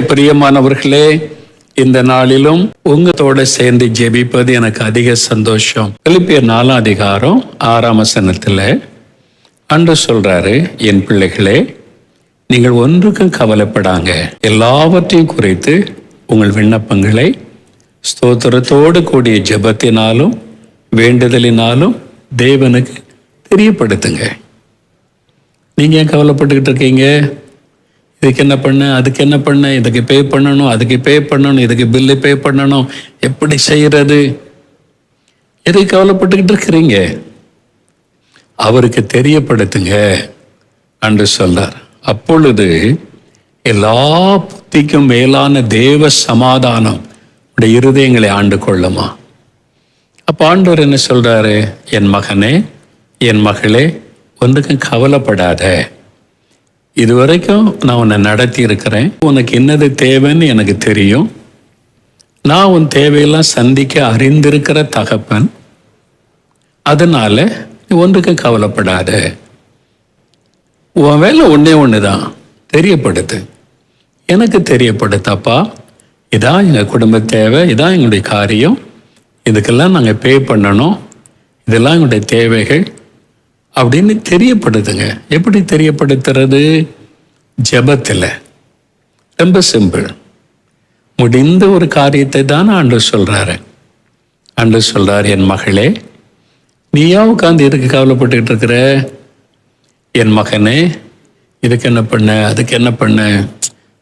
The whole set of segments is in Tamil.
பிரியமானவர்களே, இந்த நாளிலும் உங்களோட சேர்ந்து ஜெபிப்பது எனக்கு அதிக சந்தோஷம். பிலிப்பியர் 4ஆம் அதிகாரம் 6ஆம் வசனத்துல ஆண்டவர் சொல்றாரு, என் பிள்ளைகளே, நீங்கள் ஒன்றுக்கும் கவலைப்படாங்க, எல்லாவற்றையும் குறித்து உங்கள் விண்ணப்பங்களை ஸ்தோத்திரத்தோடு கூடிய ஜெபத்தினாலும் வேண்டுதலினாலும் தேவனுக்கு தெரியப்படுத்துங்க. நீங்க ஏன் கவலைப்பட்டுக்கிட்டு இருக்கீங்க? இதுக்கு என்ன பண்ண, அதுக்கு என்ன பண்ண, இதுக்கு பே பண்ணணும், அதுக்கு பே பண்ணணும், இதுக்கு பில்லு பே பண்ணணும், எப்படி செய்யறது? எதை கவலைப்பட்டுக்கிட்டு இருக்கிறீங்க? அவருக்கு தெரியப்படுத்துங்க என்று சொல்றார். அப்பொழுது எல்லா புத்திக்கும் மேலான தேவ சமாதானம் உடைய இருதயங்களை ஆண்டு கொள்ளுமா. அப்ப ஆண்டவர் என்ன சொல்றாரு? என் மகனே, என் மகளே, ஒன்றுக்கும் கவலைப்படாத. இதுவரைக்கும் நான் உன்னை நடத்தி இருக்கிறேன். உனக்கு என்னது தேவைன்னு எனக்கு தெரியும். நான் உன் தேவையெல்லாம் சந்திக்க அறிந்திருக்கிற தகப்பன். அதனால நீ ஒன்றுக்கும் கவலைப்படாத. உன் வேலை ஒன்னே ஒண்ணுதான், தெரியப்படுத்து. எனக்கு தெரியப்படுத்தப்பா, இதான் எங்க குடும்ப தேவை, இதான் எங்களுடைய காரியம், இதுக்கெல்லாம் நாங்கள் பே பண்ணணும், இதெல்லாம் எங்களுடைய தேவைகள் அப்படின்னு தெரியப்படுத்துங்க. எப்படி தெரியப்படுத்துறது? ஜெபத்தில். ரொம்ப சிம்பிள். முடிந்த ஒரு காரியத்தை தான் ஆண்டவர் சொல்றாரு. ஆண்டவர் சொல்றாரு, என் மகளே, நீயா உட்காந்து எதுக்கு கவலைப்பட்டுக்கிட்டு இருக்கிற? என் மகனே, இதுக்கு என்ன பண்ண, அதுக்கு என்ன பண்ண,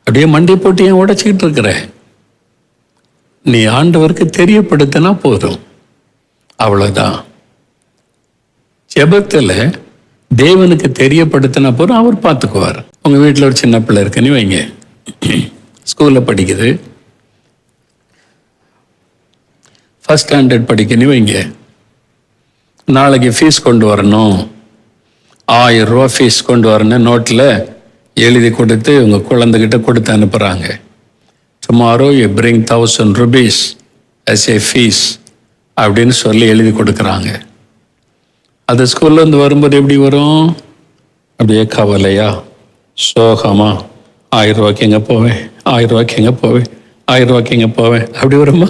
அப்படியே மண்டி போட்டு ஏன் உடைச்சிக்கிட்டு இருக்கிற? நீ ஆண்டவருக்கு தெரியப்படுத்தினா போதும், அவ்வளவுதான். ஜெபத்தில் தேவனுக்கு தெரியப்படுத்தின போதும் அவர் பார்த்துக்குவார். உங்கள் வீட்டில் ஒரு சின்ன பிள்ளை இருக்குன்னு வைங்க, ஸ்கூலில் படிக்குது, ஃபர்ஸ்ட் ஸ்டாண்டர்ட் படிக்கணும் வைங்க. நாளைக்கு ஃபீஸ் கொண்டு வரணும், 1000 ரூபா ஃபீஸ் கொண்டு வரணும், நோட்டில் எழுதி கொடுத்து உங்கள் குழந்தைகிட்ட கொடுத்து அனுப்புகிறாங்க. Tomorrow you bring 1000 rupees as a fees அப்படின்னு சொல்லி எழுதி கொடுக்குறாங்க. அது ஸ்கூல்லேருந்து வரும்போது எப்படி வரும்? அப்படியே கவலையா, சோகமா, 1000 ரூபாய்க்கு எங்கே போவேன், 1000 ரூபாய்க்கு எங்கே போவேன், 1000 ரூபாய்க்கு எங்கே போவேன், அப்படி வருமா?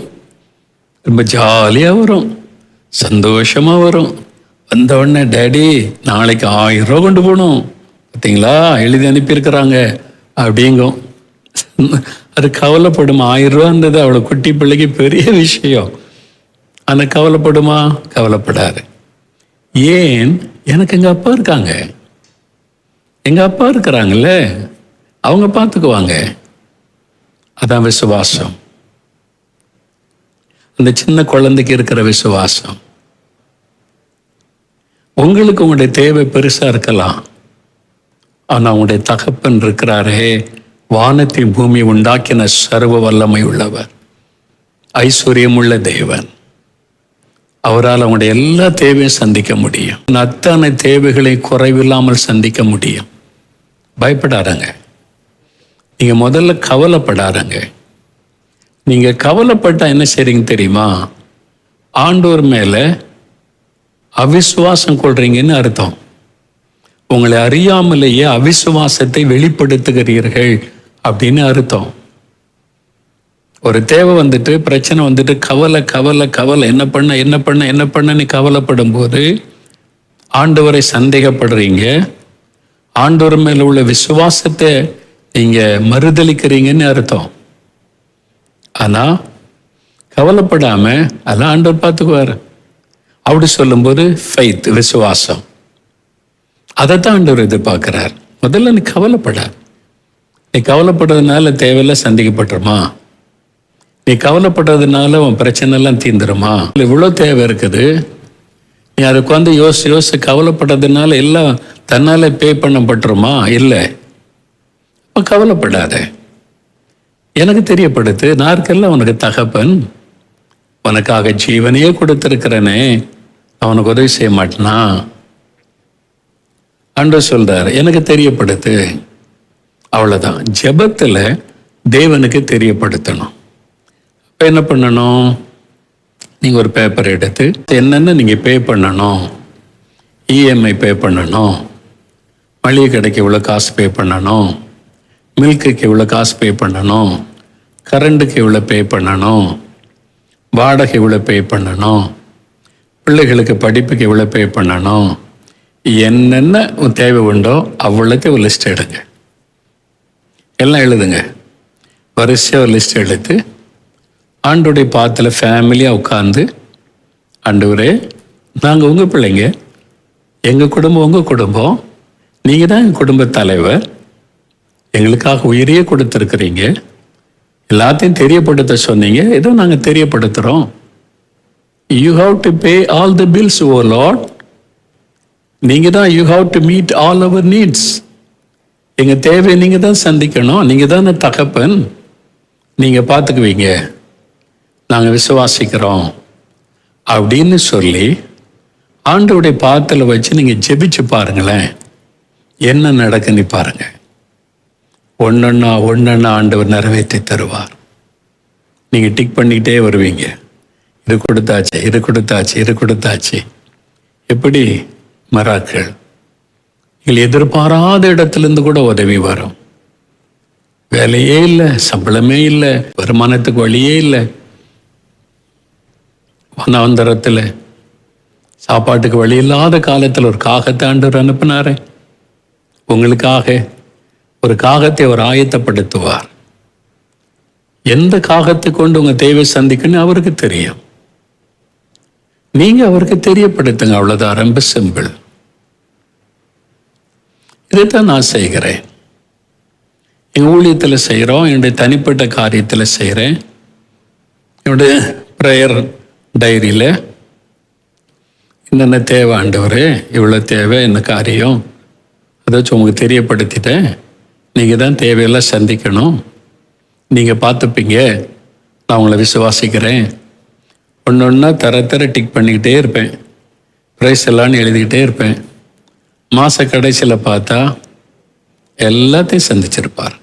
ரொம்ப ஜாலியாக வரும், சந்தோஷமாக வரும். வந்த உடனே, டேடி நாளைக்கு 1000 ரூபா கொண்டு போகணும், பார்த்தீங்களா எழுதி அனுப்பியிருக்கிறாங்க அப்படிங்கும். அது கவலைப்படுமா? 1000 ரூபான்றது அவ்வளோ குட்டி பிள்ளைக்கு பெரிய விஷயம். ஆனால் கவலைப்படுமா? கவலைப்படாது. ஏன்? எனக்கு எங்கள் அப்பா இருக்காங்க, எங்கள் அப்பா இருக்கிறாங்கல்ல, அவங்க பார்த்துக்குவாங்க. அதான் விசுவாசம். அந்த சின்ன குழந்தைக்கு இருக்கிற விசுவாசம். உங்களுக்கு உங்களுடைய தேவை பெருசா இருக்கலாம், ஆனா உங்களுடைய தகப்பன் இருக்கிறாரே, வானத்தின் பூமி உண்டாக்கின சர்வ வல்லமை உள்ளவர், ஐஸ்வர்யம் உள்ள தேவன். அவரால் அவங்களுடைய எல்லா தேவையும் சந்திக்க முடியும். அத்தனை தேவைகளை குறைவில்லாமல் சந்திக்க முடியும். பயப்படாதங்க. நீங்க முதல்ல கவலைப்படாதங்க. நீங்க கவலைப்பட்டா என்ன செய்றீங்க தெரியுமா? ஆண்டவர் மேல அவிசுவாசம் கொள்றீங்கன்னு அர்த்தம். உங்களை அறியாமலேயே அவிசுவாசத்தை வெளிப்படுத்துகிறீர்கள் அப்படின்னு அர்த்தம். ஒரு தேவை வந்துட்டு, பிரச்சனை வந்துட்டு, கவலை கவலை கவலை, என்ன பண்ண என்ன பண்ண என்ன பண்ண நீ கவலைப்படும் போது ஆண்டவரை சந்தேகப்படுறீங்க, ஆண்டவர் மேல உள்ள விசுவாசத்தை நீங்க மறுதளிக்கிறீங்கன்னு அர்த்தம். ஆனா கவலைப்படாம அதான் ஆண்டவர் பார்த்துக்குவார். அப்படி சொல்லும்போது ஃபெய்த், விசுவாசம், அதைத்தான் ஆண்டவர் எதிர்பார்க்கிறார். முதல்ல நீ கவலைப்படாத. நீ கவலைப்படுறதுனால தேவையில்லை சந்திக்கப்பட்டுருமா? நீ கவலைப்படுறதுனால உன் பிரச்சனை எல்லாம் தீந்துருமா? இவ்வளோ தேவை இருக்குது, நீ அதுக்கு வந்து யோசி கவலைப்படுறதுனால எல்லாம் தன்னால பே பண்ணப்பட்டுருமா? இல்லை. அப்போ கவலைப்படாத. எனக்கு தெரியப்படுத்து, நான் இருக்கெல்லாம் உனக்கு தகப்பன், உனக்காக ஜீவனையே கொடுத்திருக்கிறேனே, அவனுக்கு உதவி செய்ய மாட்டேனா? ஆண்டவர் சொல்றாரு, எனக்கு தெரியப்படுத்து. அவ்வளவுதான். ஜெபத்துல தேவனுக்கு தெரியப்படுத்தணும். இப்போ என்ன பண்ணணும்? நீங்கள் ஒரு பேப்பர் எடுத்து என்னென்ன நீங்கள் பே பண்ணணும், இஎம்ஐ பே பண்ணணும், மளிகை கடைக்கு இவ்வளோ காசு பே பண்ணணும், மில்க்குக்கு இவ்வளோ காசு பே பண்ணணும், கரண்ட்டுக்கு இவ்வளோ பே பண்ணணும், வாடகை இவ்வளோ பே பண்ணணும், பிள்ளைகளுக்கு படிப்புக்கு இவ்வளோ பே பண்ணணும், என்னென்ன தேவை உண்டோ அவ்வளோத்தையும் ஒரு லிஸ்ட் எடுங்க. எல்லாம் எழுதுங்க. வரிசையாக ஒரு லிஸ்ட் எடுத்து ஆண்டோடைய பாத்தில் ஃபேமிலியாக உட்காந்து, ஆண்டவரே நாங்கள் உங்கள் பிள்ளைங்க, எங்கள் குடும்பம் உங்கள் குடும்பம், நீங்கள் தான் எங்கள் குடும்ப தலைவர், எங்களுக்காக உயிரையே கொடுத்துருக்குறீங்க, எல்லாத்தையும் தெரியப்படுத்த சொன்னீங்க, ஏதோ நாங்கள் தெரியப்படுத்துகிறோம். You have to pay all the bills O lord. நீங்கள் தான் you have to meet all our needs. எங்கள் தேவையை நீங்கள் தான் சந்திக்கணும், நீங்கள் தான் தகப்பன், நீங்கள் பார்த்துக்குவீங்க, நாங்கள் விசுவாசிக்கிறோம் அப்படின்னு சொல்லி ஆண்டவருடைய பாத்தில் வச்சு நீங்கள் ஜெபிச்சு பாருங்களேன், என்ன நடக்குன்னு பாருங்க. ஒன்றொன்னா ஆண்டவர் நிறைவேற்றி தருவார். நீங்கள் டிக் பண்ணிக்கிட்டே வருவீங்க, இது கொடுத்தாச்சு, இது கொடுத்தாச்சு, இது கொடுத்தாச்சு. எப்படி மராக்கள், நீங்கள் எதிர்பாராத இடத்துலேருந்து கூட உதவி வரும். வேலையே இல்லை, சம்பளமே இல்லை, வருமானத்துக்கு வழியே இல்லை, வனாந்தரத்தில் சாப்பாட்டுக்கு வழி இல்லாத காலத்தில் ஒரு காகத்தை ஆண்டவர் அனுப்பினாரே, உங்களுக்காக ஒரு காகத்தை அவர் ஆயத்தப்படுத்துவார். எந்த காகத்தை கொண்டு உங்கள் தேவை சந்திக்கணும்னு அவருக்கு தெரியும். நீங்கள் அவருக்கு தெரியப்படுத்துங்க, அவ்வளோதான். ரொம்ப சிம்பிள். இதைத்தான் நான் செய்கிறேன். எங்கள் ஊழியத்தில் செய்கிறோம், என்னுடைய தனிப்பட்ட காரியத்தில் செய்கிறேன். என்னுடைய ப்ரேயர் டைரியில் என்னென்ன தேவை ஆண்டவரே, இவ்வளோ தேவை, என்ன காரியம், அதாச்சும் உங்களுக்கு தெரியப்படுத்திட்டேன். நீங்கள் தான் தேவையெல்லாம் சந்திக்கணும், நீங்கள் பார்த்துப்பீங்க, நான் உங்களை விசுவாசிக்கிறேன். ஒன்று ஒன்றா தர டிக் பண்ணிக்கிட்டே இருப்பேன், ப்ரைஸ் எல்லாம்னு எழுதிக்கிட்டே இருப்பேன். மாத கடைசியில் பார்த்தா எல்லாத்தையும் சந்திச்சிருப்பார்.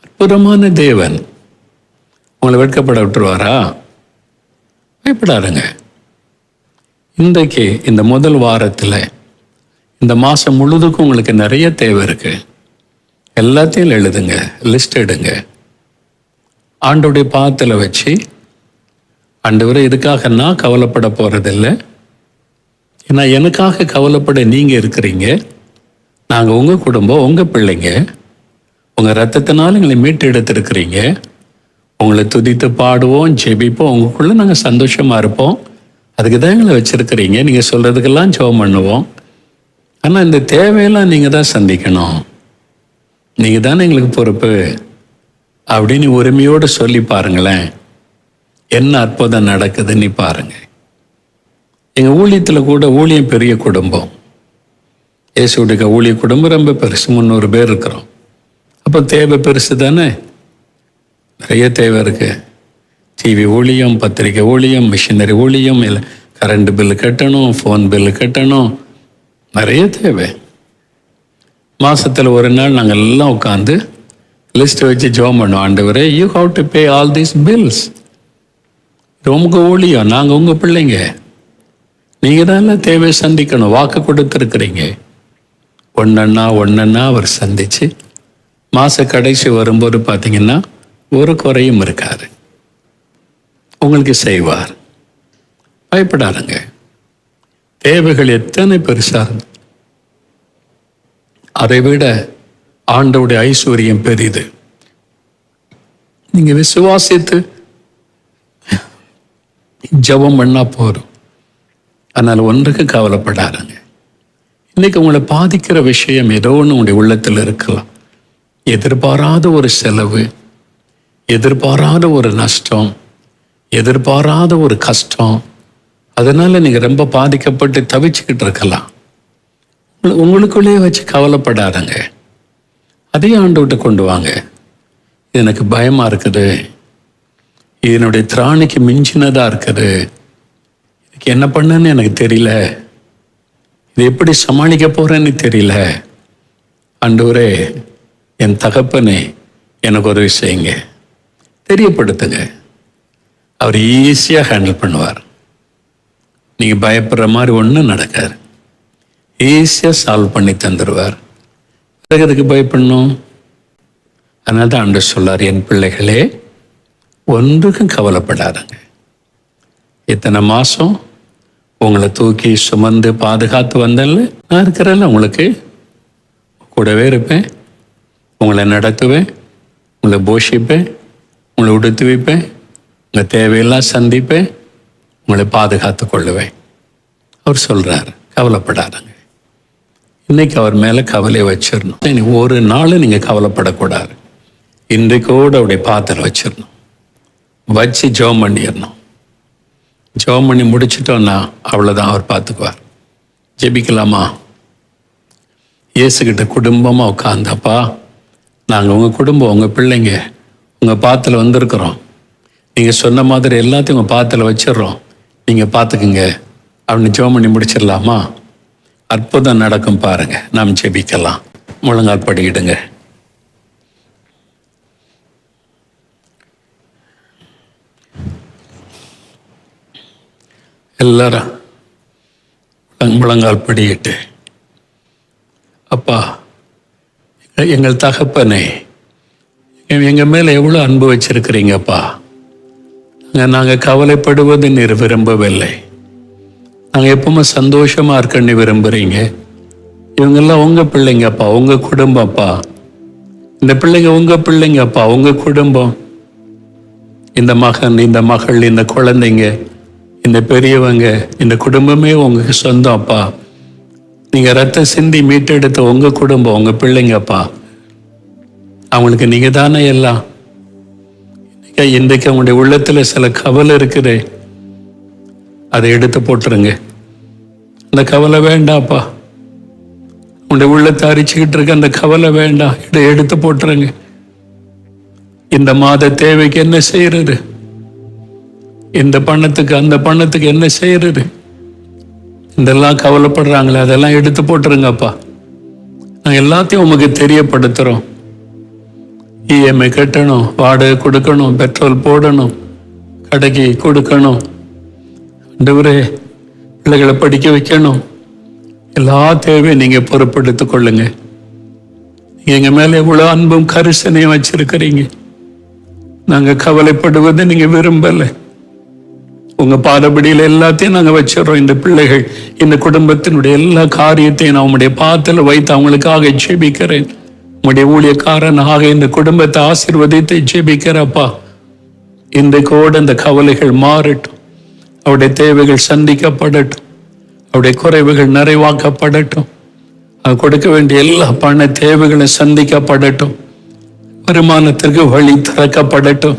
அற்புதமான தேவன். உங்களை வெட்கப்பட விட்டுருவாரா? பயப்படாதுங்க. இன்றைக்கு இந்த முதல் வாரத்தில் இந்த மாதம் முழுதுக்கும் உங்களுக்கு நிறைய தேவை இருக்குது. எல்லாத்தையும் எழுதுங்க, லிஸ்ட் எடுங்க. ஆண்டோடைய பாத்தில் வச்சு, ஆண்டவரே இதுக்காக நான் கவலைப்பட போகிறதில்லை, ஏன்னா எனக்காக கவலைப்பட நீங்கள் இருக்கிறீங்க. நாங்கள் உங்கள் குடும்பம், உங்கள் பிள்ளைங்க, உங்கள் ரத்தத்தினால எங்களை மீட்டு எடுத்திருக்கிறீங்க. உங்களை துதித்து பாடுவோம், ஜெபிப்போம், உங்களுக்குள்ளே நாங்கள் சந்தோஷமாக இருப்போம். அதுக்கு தான் எங்களை வச்சுருக்கிறீங்க. நீங்கள் சொல்கிறதுக்கெல்லாம் ஜெபம் பண்ணுவோம். ஆனால் இந்த தேவையெல்லாம் நீங்கள் தான் சந்திக்கணும், நீங்கள் தானே எங்களுக்கு பொறுப்பு அப்படின்னு உரிமையோடு சொல்லி பாருங்களேன், என்ன அற்புதம் நடக்குதுன்னு பாருங்க. எங்கள் ஊழியத்தில் கூட, ஊழியம் பெரிய குடும்பம், இயேசுடைய ஊழிய குடும்பம் ரொம்ப பெருசு, 300 பேர் இருக்கிறோம். அப்போ தேவை பெருசு தானே, நிறைய தேவை இருக்கு. டிவி ஊழியம், பத்திரிக்கை ஊழியம், மிஷினரி ஊழியம், இல்லை கரண்ட் பில்லு கட்டணும், ஃபோன் பில்லு கட்டணும், நிறைய தேவை. மாதத்தில் ஒரு நாள் நாங்கள் எல்லாம் உட்காந்து லிஸ்ட் வச்சு ஜெபம் பண்ணுவோம். ஆண்டவரே, you have to pay all these bills. உங்கள் ஊழியம், நாங்கள் உங்கள் பிள்ளைங்க, நீங்கள் தான் தேவை சந்திக்கணும், வாக்கு கொடுத்துருக்குறீங்க. ஒன்றா அவர் சந்திச்சு மாத கடைசி வரும்போது பார்த்தீங்கன்னா ஒரு குறையும் இருக்காது, உங்களுக்கு செய்வார். பயப்படாதுங்க. தேவைகள் எத்தனை பெருசாக இருந்து அதை விட ஆண்டவுடைய ஐஸ்வர்யம் பெரிது. நீங்க விசுவாசித்து ஜெபம் பண்ணா போதும். அதனால ஒன்றுக்கு கவலைப்படாதுங்க. இன்னைக்கு உங்களை பாதிக்கிற விஷயம் ஏதோ ஒன்று உங்களுடைய உள்ளத்தில் இருக்கலாம். எதிர்பாராத ஒரு செலவு, எதிர்பாராத ஒரு நஷ்டம், எதிர்பாராத ஒரு கஷ்டம், அதனால நீங்க ரொம்ப பாதிக்கப்பட்டு தவிச்சுக்கிட்டு இருக்கலாம். உங்களுக்குள்ளேயே வச்சு கவலைப்படாதங்க. அதே ஆண்டவர்கிட்ட கொண்டு வாங்க. எனக்கு பயமா இருக்குது, இதனுடைய திராணிக்கு மிஞ்சினதா இருக்குது, இதுக்கு என்ன பண்ணன்னு எனக்கு தெரியல, இது எப்படி சமாளிக்க போறேன்னு தெரியல. ஆண்டவரே, என் தகப்பனே, எனக்கு ஒரு விஷயங்க தெரியப்படுத்துங்க. அவர் ஈஸியாக ஹேண்டில் பண்ணுவார். நீங்கள் பயப்படுற மாதிரி ஒன்றும் நடக்காது, ஈஸியாக சால்வ் பண்ணி தந்துடுவார். பிறகு அதுக்கு பயப்படணும். அதனால தான் ஆண்டவர் சொல்லார், என் பிள்ளைகளே ஒன்றுக்கும் கவலைப்படாதுங்க. இத்தனை மாதம் உங்களை தூக்கி சுமந்து பாதுகாத்து வந்தேன்ல, நான் இருக்கிறேன்ல, உங்களுக்கு கூடவே இருப்பேன், உங்களை நடத்துவேன், உங்களை போஷிப்பேன், உங்களை உடுத்து வைப்பேன், உங்கள் தேவையெல்லாம் சந்திப்பேன், உங்களை பாதுகாத்து கொள்ளுவேன். அவர் சொல்கிறார், கவலைப்படாதங்க. இன்னைக்கு அவர் மேலே கவலையை வச்சிடணும். ஒரு நாள் நீங்கள் கவலைப்படக்கூடாது. இன்றைக்கோடு அவருடைய பாத்திரம் வச்சிடணும், வச்சு ஜெபம் பண்ணிடணும். ஜெபம் பண்ணி முடிச்சிட்டோன்னா அவ்வளோதான், அவர் பார்த்துக்குவார். ஜெபிக்கலாமா? இயேசுகிட்ட குடும்பமாக உட்காந்தப்பா, நாங்கள் உங்கள் குடும்பம், உங்கள் பிள்ளைங்க உங்கள் பாத்தில் வந்திருக்கிறோம், நீங்கள் சொன்ன மாதிரி எல்லாத்தையும் உங்கள் பாத்தில் வச்சிடுறோம், நீங்கள் பார்த்துக்குங்க அப்படின்னு ஜெபம் பண்ணி முடிச்சிடலாமா? அற்புதம் நடக்கும் பாருங்க. நாம் ஜெபிக்கலாம். முழங்கால் படியிடுங்க. எல்லாரும் முழங்கால் படியிட்டு, அப்பா, எங்கள் தகப்பனே, எங்கள் மேலே எவ்வளோ அன்பு வச்சிருக்கிறீங்கப்பா. நாங்கள் கவலைப்படுவது நீர் விரும்பவில்லை. நாங்கள் எப்பவுமே சந்தோஷமாக இருக்கன்னு விரும்புகிறீங்க. இவங்கெல்லாம் உங்கள் பிள்ளைங்கப்பா, உங்கள் குடும்பம்ப்பா. இந்த பிள்ளைங்க உங்கள் பிள்ளைங்கப்பா, உங்கள் குடும்பம். இந்த மகன், இந்த மகள், இந்த குழந்தைங்க, இந்த பெரியவங்க, இந்த குடும்பமே உங்களுக்கு சொந்தம் அப்பா. நீங்கள் ரத்தம் சிந்தி மீட்டெடுத்த உங்கள் குடும்பம், உங்கள் பிள்ளைங்கப்பா. அவங்களுக்கு நீங்கள் தானே எல்லாம். இன்றைக்கு அவங்களுடைய உள்ளத்தில் சில கவலை இருக்குது, அதை எடுத்து போட்டுருங்க. அந்த கவலை வேண்டாப்பா. உங்களுடைய உள்ளத்தை அரிச்சுக்கிட்டு இருக்க அந்த கவலை வேண்டாம், எடுத்து போட்டுருங்க. இந்த மாத தேவைக்கு என்ன செய்யறது, இந்த பணத்துக்கு அந்த பணத்துக்கு என்ன செய்யறது, இதெல்லாம் கவலைப்படுறாங்களே, அதெல்லாம் எடுத்து போட்டுருங்கப்பா. நாங்கள் எல்லாத்தையும் உங்களுக்கு தெரியப்படுத்துகிறோம். இஎம்ஐ கட்டணும், வாடகை கொடுக்கணும், பெட்ரோல் போடணும், கடைக்கு கொடுக்கணும், ஆண்டவரே பிள்ளைகளை படிக்க வைக்கணும், எல்லா தேவையும் நீங்கள் பொறுப்படுத்திக் கொள்ளுங்க. எங்கள் மேலே எவ்வளோ அன்பும் கரிசனையும் வச்சிருக்கிறீங்க. நாங்கள் கவலைப்படுவதை நீங்கள் விரும்பலை. உங்க பாதபடியில் எல்லாத்தையும் நாங்கள் வச்சிடறோம். இந்த பிள்ளைகள், இந்த குடும்பத்தினுடைய எல்லா காரியத்தையும் நான் உங்களுடைய பாதத்தில் வைத்து அவங்களுக்காக ஜெபிக்கிறேன். உங்களுடைய ஊழியக்காரனாக இந்த குடும்பத்தை ஆசீர்வதித்து ஜெபிக்கிறப்பா. இன்றைக்கோடு அந்த கவலைகள் மாறட்டும், அவருடைய தேவைகள் சந்திக்கப்படட்டும், அவருடைய குறைவுகள் நிறைவாக்கப்படட்டும், அது கொடுக்க வேண்டிய எல்லா பண தேவைகளும் சந்திக்கப்படட்டும், வருமானத்திற்கு வழி திறக்கப்படட்டும்,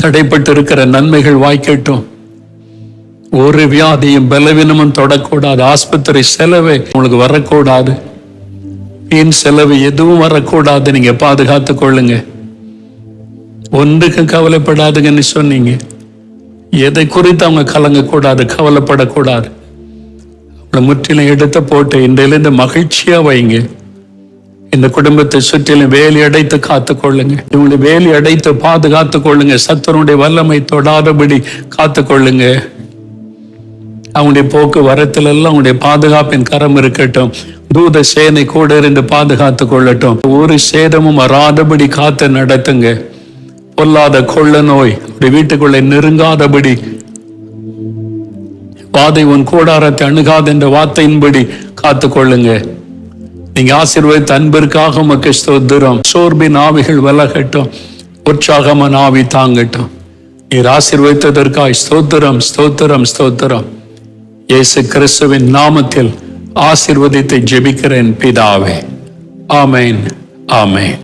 தடைப்பட்டு இருக்கிற நன்மைகள் வாய்க்கட்டும். ஒரு வியாதியும் பலவீனமும் தொடக்கூடாது. ஆஸ்பத்திரி செலவு உங்களுக்கு வரக்கூடாது. வீண் செலவு எதுவும் வரக்கூடாது. நீங்க பாதுகாத்துக் கொள்ளுங்க. ஒன்றுக்கும் கவலைப்படாதுங்கன்னு சொன்னீங்க. எதை குறித்து அவங்க கலங்கக்கூடாது, கவலைப்படக்கூடாது. அவங்களை முற்றிலும் எடுத்து போட்டு இன்றையிலிருந்து மகிழ்ச்சியா வைங்க. இந்த குடும்பத்தை சுற்றிலும் வேலி அடைத்து காத்துக் கொள்ளுங்க. இவங்களை வேலி அடைத்து பாதுகாத்துக் கொள்ளுங்க. சத்துருடைய வல்லமை தொடாதபடி காத்துக் கொள்ளுங்க. அவங்களுடைய போக்கு வரத்தில் எல்லாம் அவங்களுடைய பாதுகாப்பின் கரம் இருக்கட்டும். தூத சேனை கூட இருந்து பாதுகாத்துக் கொள்ளட்டும். ஒரு சேதமும் வராதபடி காத்து நடத்துங்க. பொல்லாத கொள்ள நோய் வீட்டுக்குள்ளே நெருங்காதபடி, வாதை உன் கூடாரத்தை அணுகாது என்ற வார்த்தையின்படி காத்துக் கொள்ளுங்க. நீங்க ஆசீர்வதித்த அன்பிற்காக உமக்கு ஸ்தோத்திரம். சோர்பின் ஆவிகள் விலகட்டும், உற்சாகமான ஆவி தாங்கட்டும். நீர் ஆசீர்வதித்ததற்காய் ஸ்தோத்திரம், ஸ்தோத்திரம், ஸ்தோத்திரம். இயேசு கிறிஸ்துவின் நாமத்தில் ஆசீர்வதித்து ஜெபிக்கிறேன் பிதாவே. ஆமேன், ஆமேன்.